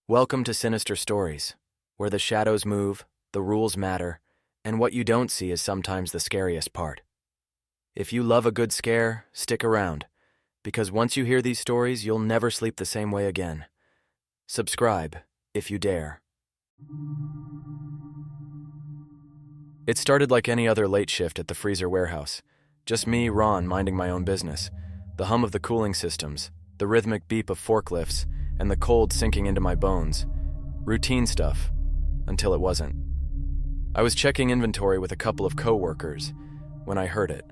Welcome to Sinister Stories, where the shadows move, the rules matter, and what you don't see is sometimes the scariest part. If you love a good scare, stick around, because once you hear these stories, you'll never sleep the same way again. Subscribe, if you dare. It started like any other late shift at the freezer warehouse. Just me, Ron, minding my own business. The hum of the cooling systems, the rhythmic beep of forklifts, and the cold sinking into my bones. Routine stuff, until it wasn't. I was checking inventory with a couple of coworkers when I heard it.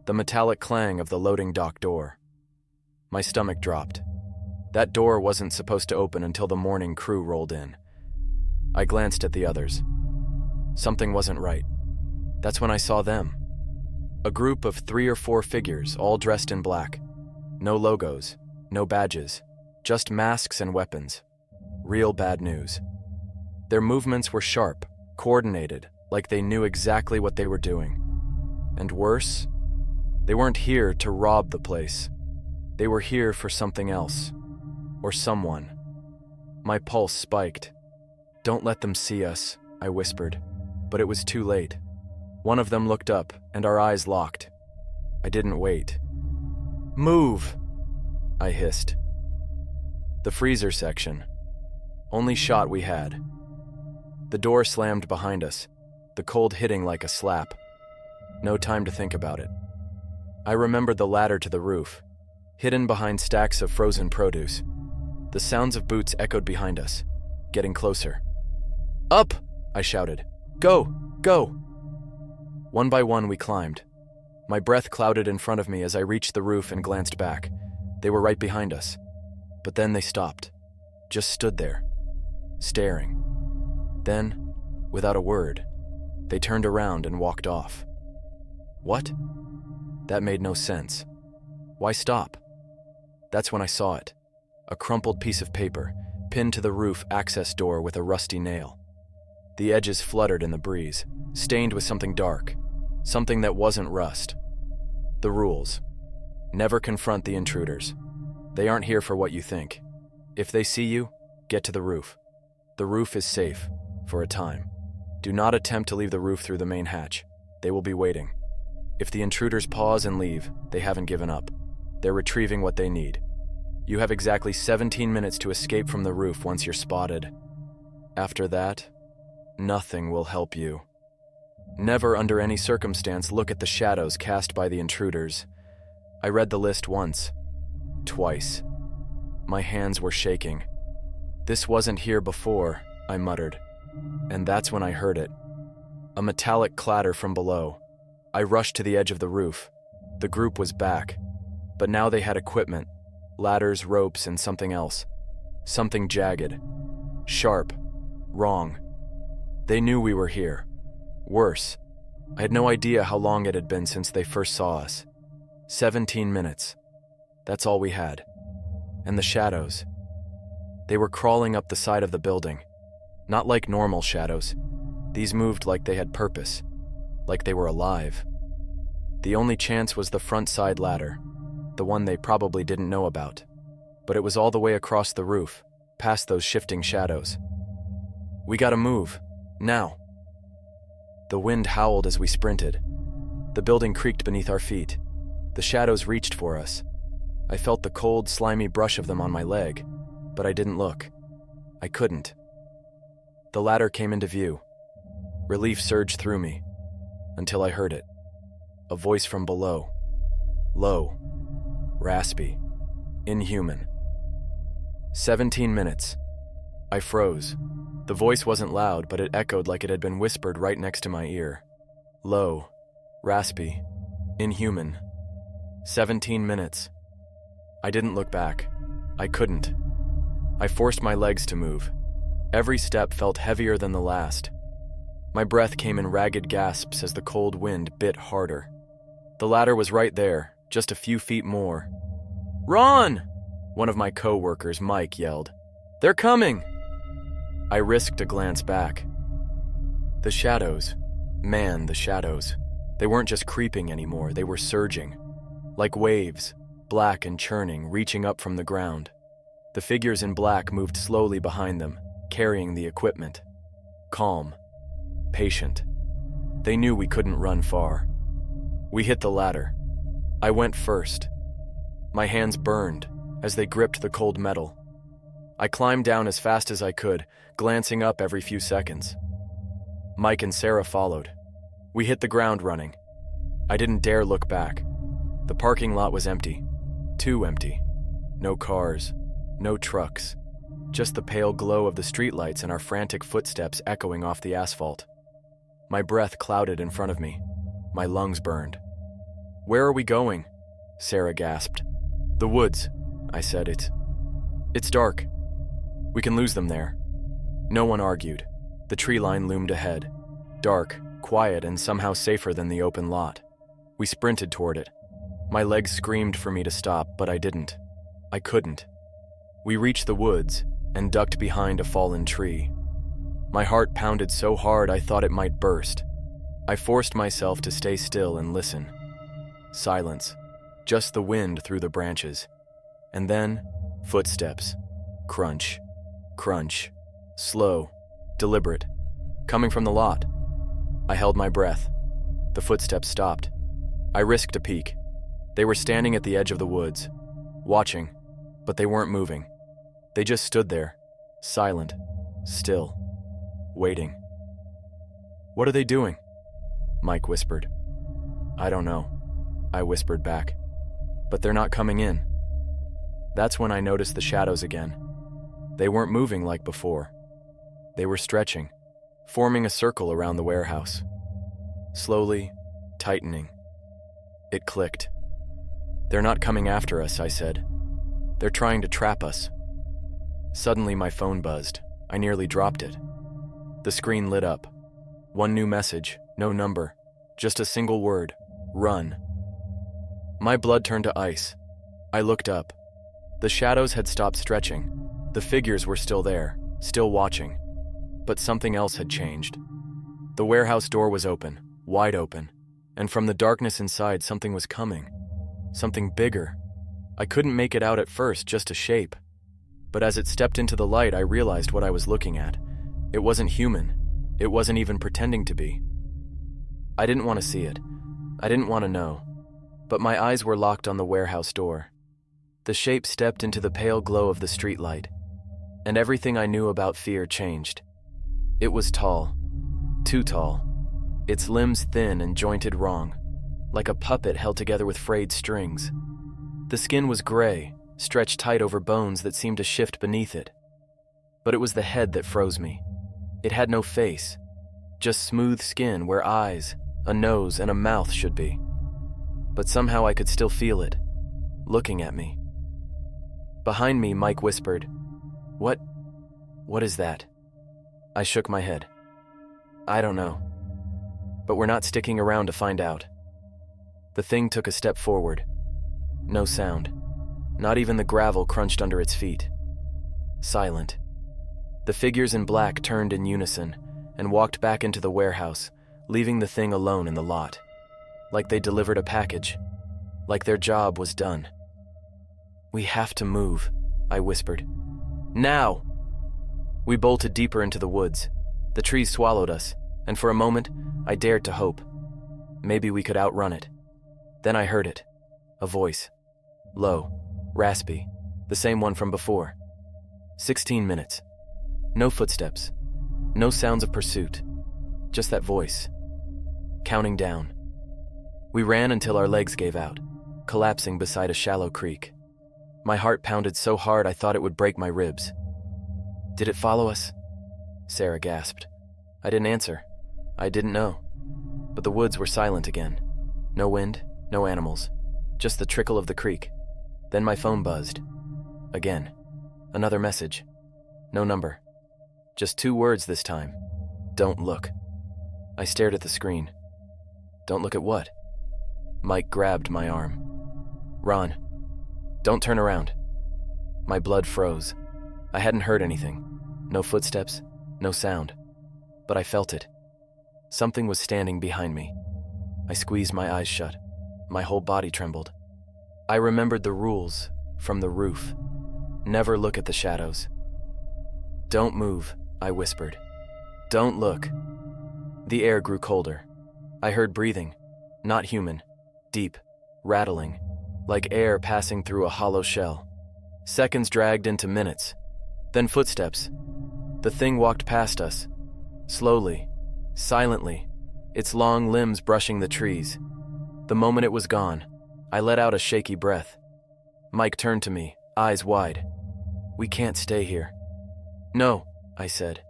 The metallic clang of the loading dock door. My stomach dropped. That door wasn't supposed to open until the morning crew rolled in. I glanced at the others. Something wasn't right. That's when I saw them. A group of 3 or 4 figures, all dressed in black. No logos, no badges, just masks and weapons. Real bad news. Their movements were sharp, coordinated, like they knew exactly what they were doing. And worse, they weren't here to rob the place. They were here for something else. Or someone. My pulse spiked. "Don't let them see us," I whispered. But it was too late. One of them looked up, and our eyes locked. I didn't wait. "Move!" I hissed. The freezer section. Only shot we had. The door slammed behind us, the cold hitting like a slap. No time to think about it. I remembered the ladder to the roof, hidden behind stacks of frozen produce. The sounds of boots echoed behind us, getting closer. "Up!" I shouted. "Go! Go!" One by one we climbed. My breath clouded in front of me as I reached the roof and glanced back. They were right behind us. But then they stopped. Just stood there, staring. Then, without a word, they turned around and walked off. What? That made no sense. Why stop? That's when I saw it. A crumpled piece of paper, pinned to the roof access door with a rusty nail. The edges fluttered in the breeze, stained with something dark, something that wasn't rust. The rules. Never confront the intruders. They aren't here for what you think. If they see you, get to the roof. The roof is safe, for a time. Do not attempt to leave the roof through the main hatch. They will be waiting. If the intruders pause and leave, they haven't given up. They're retrieving what they need. You have exactly 17 minutes to escape from the roof once you're spotted. After that, nothing will help you. Never under any circumstance look at the shadows cast by the intruders. I read the list once, twice. My hands were shaking. "This wasn't here before," I muttered. And that's when I heard it. A metallic clatter from below. I rushed to the edge of the roof. The group was back. But now they had equipment, ladders, ropes, and something else. Something jagged. Sharp. Wrong. They knew we were here. Worse, I had no idea how long it had been since they first saw us. 17 minutes. That's all we had. And the shadows. They were crawling up the side of the building. Not like normal shadows. These moved like they had purpose. Like they were alive. The only chance was the front side ladder. The one they probably didn't know about. But it was all the way across the roof, past those shifting shadows. "We gotta move. Now." The wind howled as we sprinted. The building creaked beneath our feet. The shadows reached for us. I felt the cold, slimy brush of them on my leg, but I didn't look. I couldn't. The ladder came into view. Relief surged through me, until I heard it. A voice from below. Low. Raspy. Inhuman. 17 minutes. I froze. The voice wasn't loud, but it echoed like it had been whispered right next to my ear. Low. Raspy. Inhuman. 17 minutes. I didn't look back. I couldn't. I forced my legs to move. Every step felt heavier than the last. My breath came in ragged gasps as the cold wind bit harder. The ladder was right there, just a few feet more. "Ron!" One of my coworkers, Mike, yelled. "They're coming!" I risked a glance back. The shadows. Man, the shadows. They weren't just creeping anymore, they were surging. Like waves, black and churning, reaching up from the ground. The figures in black moved slowly behind them, carrying the equipment. Calm. Patient. They knew we couldn't run far. We hit the ladder. I went first. My hands burned as they gripped the cold metal. I climbed down as fast as I could, glancing up every few seconds. Mike and Sarah followed. We hit the ground running. I didn't dare look back. The parking lot was empty. Too empty. No cars. No trucks. Just the pale glow of the streetlights and our frantic footsteps echoing off the asphalt. My breath clouded in front of me. My lungs burned. "Where are we going?" Sarah gasped. "The woods," I said. It's dark. We can lose them there." No one argued. The tree line loomed ahead. Dark, quiet, and somehow safer than the open lot. We sprinted toward it. My legs screamed for me to stop, but I didn't. I couldn't. We reached the woods and ducked behind a fallen tree. My heart pounded so hard I thought it might burst. I forced myself to stay still and listen. Silence. Just the wind through the branches. And then, footsteps. Crunch. Crunch. Slow. Deliberate. Coming from the lot. I held my breath. The footsteps stopped. I risked a peek. They were standing at the edge of the woods, watching, but they weren't moving. They just stood there, silent, still, waiting. "What are they doing?" Mike whispered. "I don't know," I whispered back. "But they're not coming in." That's when I noticed the shadows again. They weren't moving like before. They were stretching, forming a circle around the warehouse. Slowly, tightening. It clicked. "They're not coming after us," I said. "They're trying to trap us." Suddenly my phone buzzed. I nearly dropped it. The screen lit up. One new message, no number, just a single word: run. My blood turned to ice. I looked up. The shadows had stopped stretching. The figures were still there, still watching. But something else had changed. The warehouse door was open, wide open, and from the darkness inside something was coming. Something bigger. I couldn't make it out at first, just a shape. But as it stepped into the light, I realized what I was looking at. It wasn't human. It wasn't even pretending to be. I didn't want to see it. I didn't want to know. But my eyes were locked on the warehouse door. The shape stepped into the pale glow of the streetlight, and everything I knew about fear changed. It was tall. Too tall. Its limbs thin and jointed wrong, like a puppet held together with frayed strings. The skin was gray, stretched tight over bones that seemed to shift beneath it. But it was the head that froze me. It had no face, just smooth skin where eyes, a nose, and a mouth should be. But somehow I could still feel it, looking at me. Behind me, Mike whispered, What is that?" I shook my head. "I don't know. But we're not sticking around to find out." The thing took a step forward. No sound. Not even the gravel crunched under its feet. Silent. The figures in black turned in unison and walked back into the warehouse, leaving the thing alone in the lot. Like they delivered a package. Like their job was done. "We have to move," I whispered. "Now!" We bolted deeper into the woods. The trees swallowed us, and for a moment, I dared to hope. Maybe we could outrun it. Then I heard it. A voice. Low, raspy, the same one from before. 16 minutes. No footsteps. No sounds of pursuit. Just that voice. Counting down. We ran until our legs gave out, collapsing beside a shallow creek. My heart pounded so hard I thought it would break my ribs. "Did it follow us?" Sarah gasped. I didn't answer. I didn't know. But the woods were silent again. No wind, no animals. Just the trickle of the creek. Then my phone buzzed. Again. Another message. No number. Just 2 words this time. "Don't look." I stared at the screen. "Don't look at what?" Mike grabbed my arm. "Ron, don't turn around." My blood froze. I hadn't heard anything. No footsteps, no sound. But I felt it. Something was standing behind me. I squeezed my eyes shut. My whole body trembled. I remembered the rules from the roof. Never look at the shadows. Don't move, I whispered. Don't look. The air grew colder. I heard breathing, not human, deep, rattling, like air passing through a hollow shell. Seconds dragged into minutes, then footsteps. The thing walked past us, slowly, silently, its long limbs brushing the trees. The moment it was gone, I let out a shaky breath. Mike turned to me, eyes wide. We can't stay here. No, I said.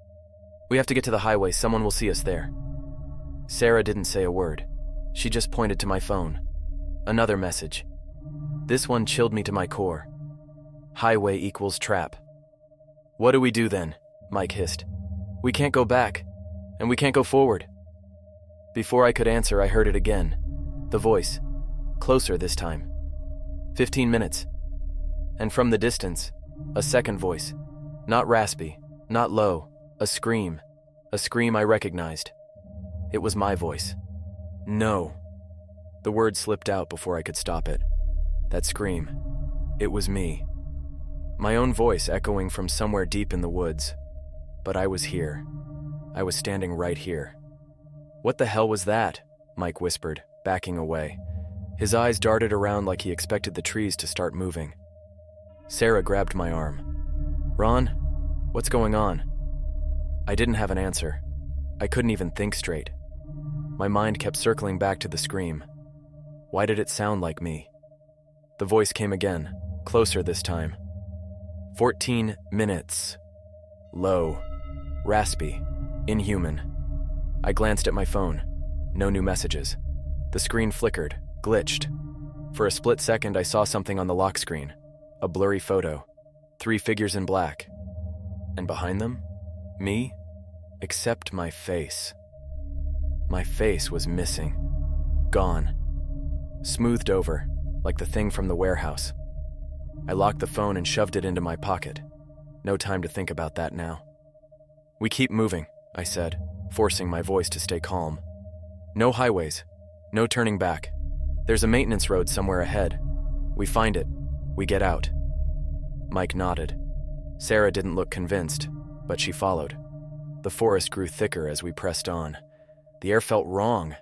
We have to get to the highway. Someone will see us there. Sarah didn't say a word. She just pointed to my phone. Another message. This one chilled me to my core. Highway equals trap. What do we do then? Mike hissed. We can't go back, and we can't go forward. Before I could answer, I heard it again. The voice. Closer this time. 15 minutes. And from the distance, a second voice. Not raspy, not low, a scream I recognized. It was my voice. No. The word slipped out before I could stop it. That scream. It was me. My own voice echoing from somewhere deep in the woods. But I was here. I was standing right here. What the hell was that? Mike whispered, backing away. His eyes darted around like he expected the trees to start moving. Sarah grabbed my arm. Ron, what's going on? I didn't have an answer. I couldn't even think straight. My mind kept circling back to the scream. Why did it sound like me? The voice came again, closer this time. 14 minutes. Low, raspy, inhuman. I glanced at my phone. No new messages. The screen flickered, glitched. For a split second, I saw something on the lock screen. A blurry photo. 3 figures in black. And behind them? Me? Except my face. My face was missing. Gone. Smoothed over, like the thing from the warehouse. I locked the phone and shoved it into my pocket. No time to think about that now. We keep moving, I said, forcing my voice to stay calm. No highways. No turning back. There's a maintenance road somewhere ahead. We find it. We get out. Mike nodded. Sarah didn't look convinced, but she followed. The forest grew thicker as we pressed on. The air felt wrong,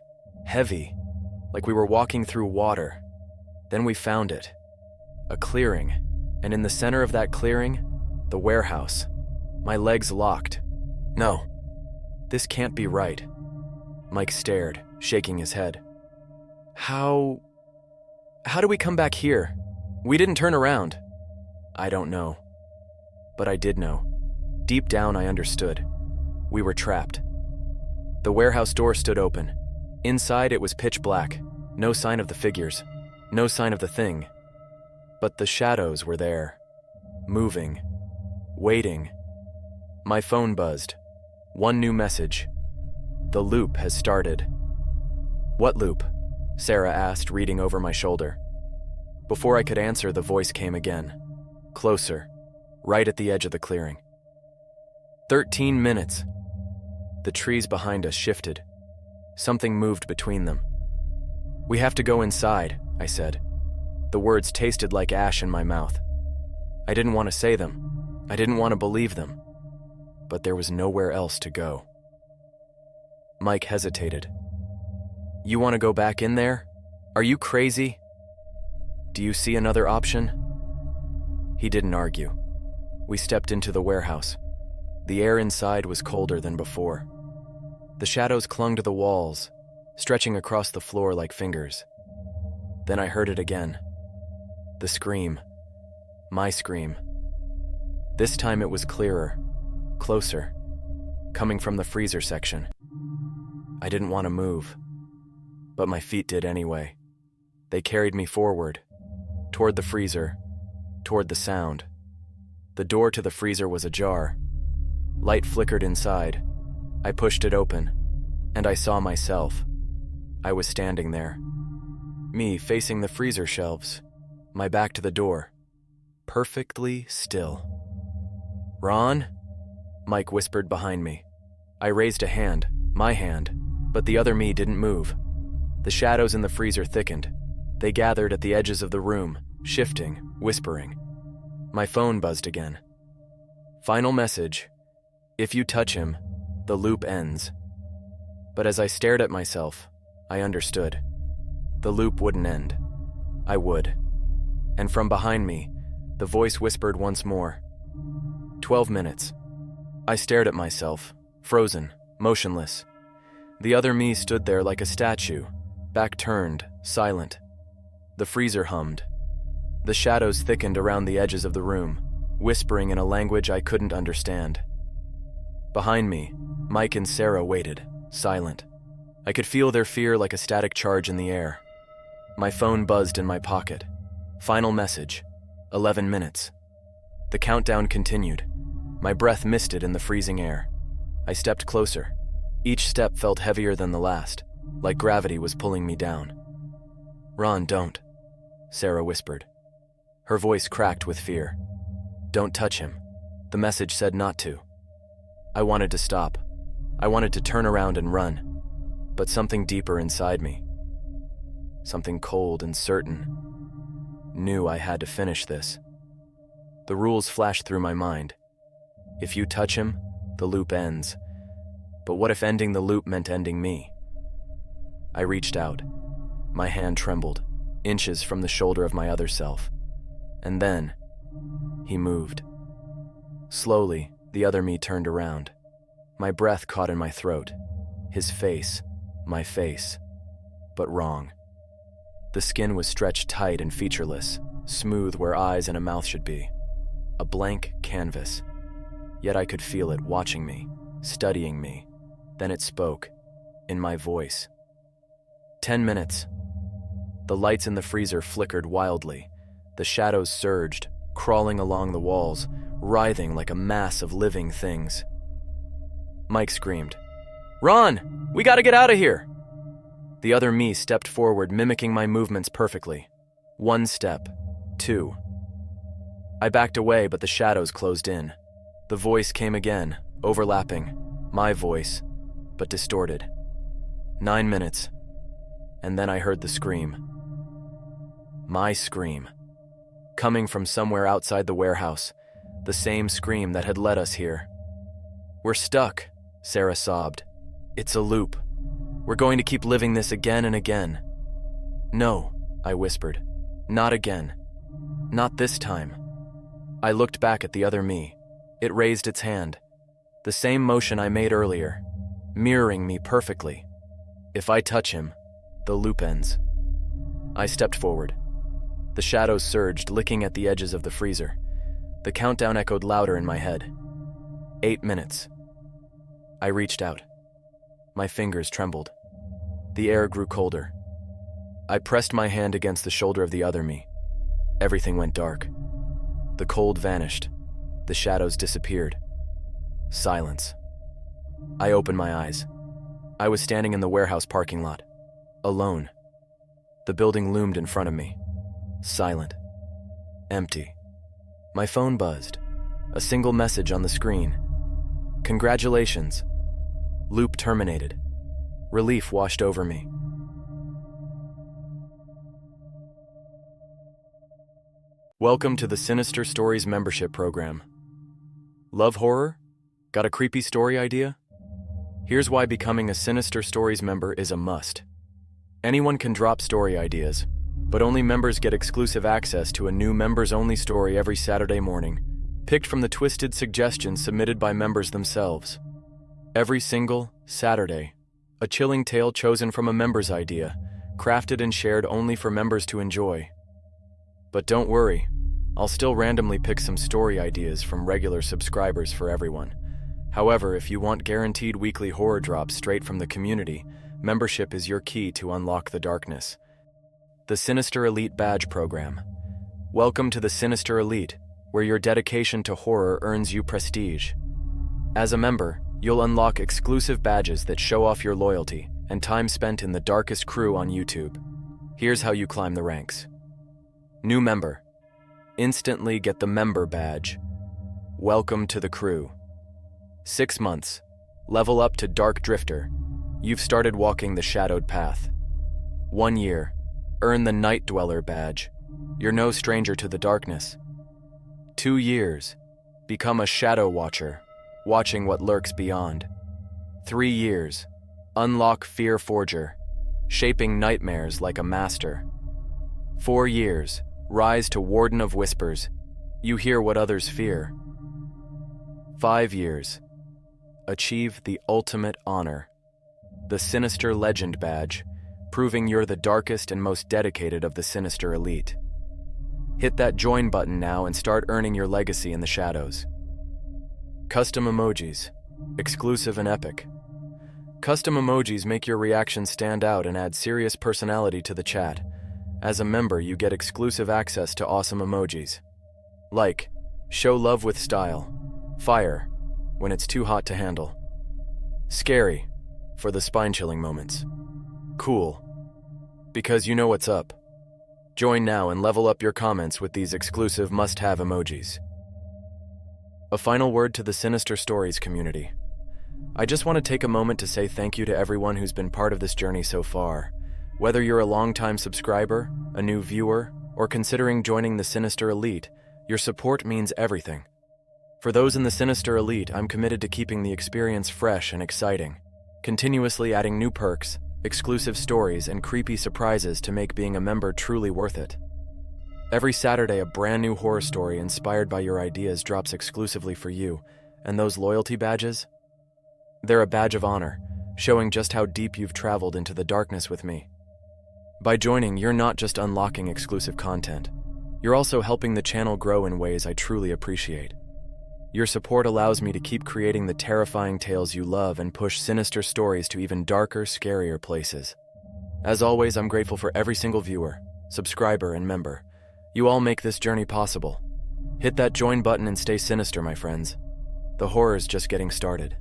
heavy, like we were walking through water. Then we found it. A clearing, and in the center of that clearing, the warehouse. My legs locked. No, this can't be right. Mike stared, shaking his head. How do we come back here? We didn't turn around. I don't know. But I did know. Deep down, I understood. We were trapped. The warehouse door stood open. Inside, it was pitch black. No sign of the figures. No sign of the thing. But the shadows were there. Moving. Waiting. My phone buzzed. One new message. The loop has started. What loop? Sarah asked, reading over my shoulder. Before I could answer, the voice came again. Closer. Right at the edge of the clearing. 13 minutes. The trees behind us shifted. Something moved between them. We have to go inside, I said. The words tasted like ash in my mouth. I didn't want to say them. I didn't want to believe them. But there was nowhere else to go. Mike hesitated. You want to go back in there? Are you crazy? Do you see another option? He didn't argue. We stepped into the warehouse. The air inside was colder than before. The shadows clung to the walls, stretching across the floor like fingers. Then I heard it again. The scream. My scream. This time it was clearer, closer, coming from the freezer section. I didn't want to move, but my feet did anyway. They carried me forward, toward the freezer, toward the sound. The door to the freezer was ajar. Light flickered inside. I pushed it open, and I saw myself. I was standing there. Me facing the freezer shelves, my back to the door, perfectly still. Ron? Mike whispered behind me. I raised a hand, my hand, but the other me didn't move. The shadows in the freezer thickened. They gathered at the edges of the room, shifting, whispering. My phone buzzed again. Final message. If you touch him, the loop ends. But as I stared at myself, I understood. The loop wouldn't end. I would. And from behind me, the voice whispered once more. 12 minutes. I stared at myself, frozen, motionless. The other me stood there like a statue, back turned, silent. The freezer hummed. The shadows thickened around the edges of the room, whispering in a language I couldn't understand. Behind me, Mike and Sarah waited, silent. I could feel their fear like a static charge in the air. My phone buzzed in my pocket. Final message. 11 minutes. The countdown continued. My breath misted in the freezing air. I stepped closer. Each step felt heavier than the last, like gravity was pulling me down. "Ron, don't," Sarah whispered. Her voice cracked with fear. "Don't touch him." The message said not to. I wanted to stop. I wanted to turn around and run. But something deeper inside me, something cold and certain, knew I had to finish this. The rules flashed through my mind. If you touch him, the loop ends. But what if ending the loop meant ending me? I reached out. My hand trembled, inches from the shoulder of my other self. And then, he moved. Slowly, the other me turned around. My breath caught in my throat. His face, my face, but wrong. The skin was stretched tight and featureless, smooth where eyes and a mouth should be. A blank canvas. Yet I could feel it watching me, studying me. Then it spoke, in my voice. 10 minutes. The lights in the freezer flickered wildly. The shadows surged, crawling along the walls, writhing like a mass of living things. Mike screamed, "Ron, we gotta get out of here!" The other me stepped forward, mimicking my movements perfectly. 1 step, 2. I backed away, but the shadows closed in. The voice came again, overlapping. My voice, but distorted. 9 minutes. And then I heard the scream. My scream. Coming from somewhere outside the warehouse. The same scream that had led us here. "We're stuck," Sarah sobbed. "It's a loop. We're going to keep living this again and again." "No," I whispered. "Not again. Not this time." I looked back at the other me. It raised its hand. The same motion I made earlier, mirroring me perfectly. If I touch him, the loop ends. I stepped forward. The shadows surged, licking at the edges of the freezer. The countdown echoed louder in my head. 8 minutes. I reached out. My fingers trembled. The air grew colder. I pressed my hand against the shoulder of the other me. Everything went dark. The cold vanished. The shadows disappeared. Silence. I opened my eyes. I was standing in the warehouse parking lot, alone. The building loomed in front of me. Silent. Empty. My phone buzzed. A single message on the screen. "Congratulations. Loop terminated." Relief washed over me. Welcome to the Sinister Stories membership program. Love horror? Got a creepy story idea? Here's why becoming a Sinister Stories member is a must. Anyone can drop story ideas, but only members get exclusive access to a new members-only story every Saturday morning, picked from the twisted suggestions submitted by members themselves. Every single Saturday, a chilling tale chosen from a member's idea, crafted and shared only for members to enjoy. But don't worry, I'll still randomly pick some story ideas from regular subscribers for everyone. However, if you want guaranteed weekly horror drops straight from the community, membership is your key to unlock the darkness. The Sinister Elite Badge Program. Welcome to the Sinister Elite, where your dedication to horror earns you prestige. As a member, you'll unlock exclusive badges that show off your loyalty and time spent in the darkest crew on YouTube. Here's how you climb the ranks. New member. Instantly get the member badge. Welcome to the crew. 6 months. Level up to Dark Drifter. You've started walking the shadowed path. 1 year. Earn the Night Dweller badge. You're no stranger to the darkness. 2 years. Become a shadow watcher, watching what lurks beyond. 3 years. Unlock Fear Forger, shaping nightmares like a master. 4 years. Rise to Warden of Whispers. You hear what others fear. 5 years. Achieve the ultimate honor, the Sinister Legend Badge, proving you're the darkest and most dedicated of the Sinister Elite. Hit that join button now and start earning your legacy in the shadows. Custom emojis, exclusive and epic. Custom emojis make your reactions stand out and add serious personality to the chat. As a member, you get exclusive access to awesome emojis. Like, show love with style. Fire, when it's too hot to handle. Scary, for the spine-chilling moments. Cool, because you know what's up. Join now and level up your comments with these exclusive must-have emojis. A final word to the Sinister Stories community. I just want to take a moment to say thank you to everyone who's been part of this journey so far. Whether you're a longtime subscriber, a new viewer, or considering joining the Sinister Elite, your support means everything. For those in the Sinister Elite, I'm committed to keeping the experience fresh and exciting, continuously adding new perks, exclusive stories, and creepy surprises to make being a member truly worth it. Every Saturday, a brand new horror story inspired by your ideas drops exclusively for you, and those loyalty badges? They're a badge of honor, showing just how deep you've traveled into the darkness with me. By joining, you're not just unlocking exclusive content, you're also helping the channel grow in ways I truly appreciate. Your support allows me to keep creating the terrifying tales you love and push sinister stories to even darker, scarier places. As always, I'm grateful for every single viewer, subscriber, and member. You all make this journey possible. Hit that join button and stay sinister, my friends. The horror's just getting started.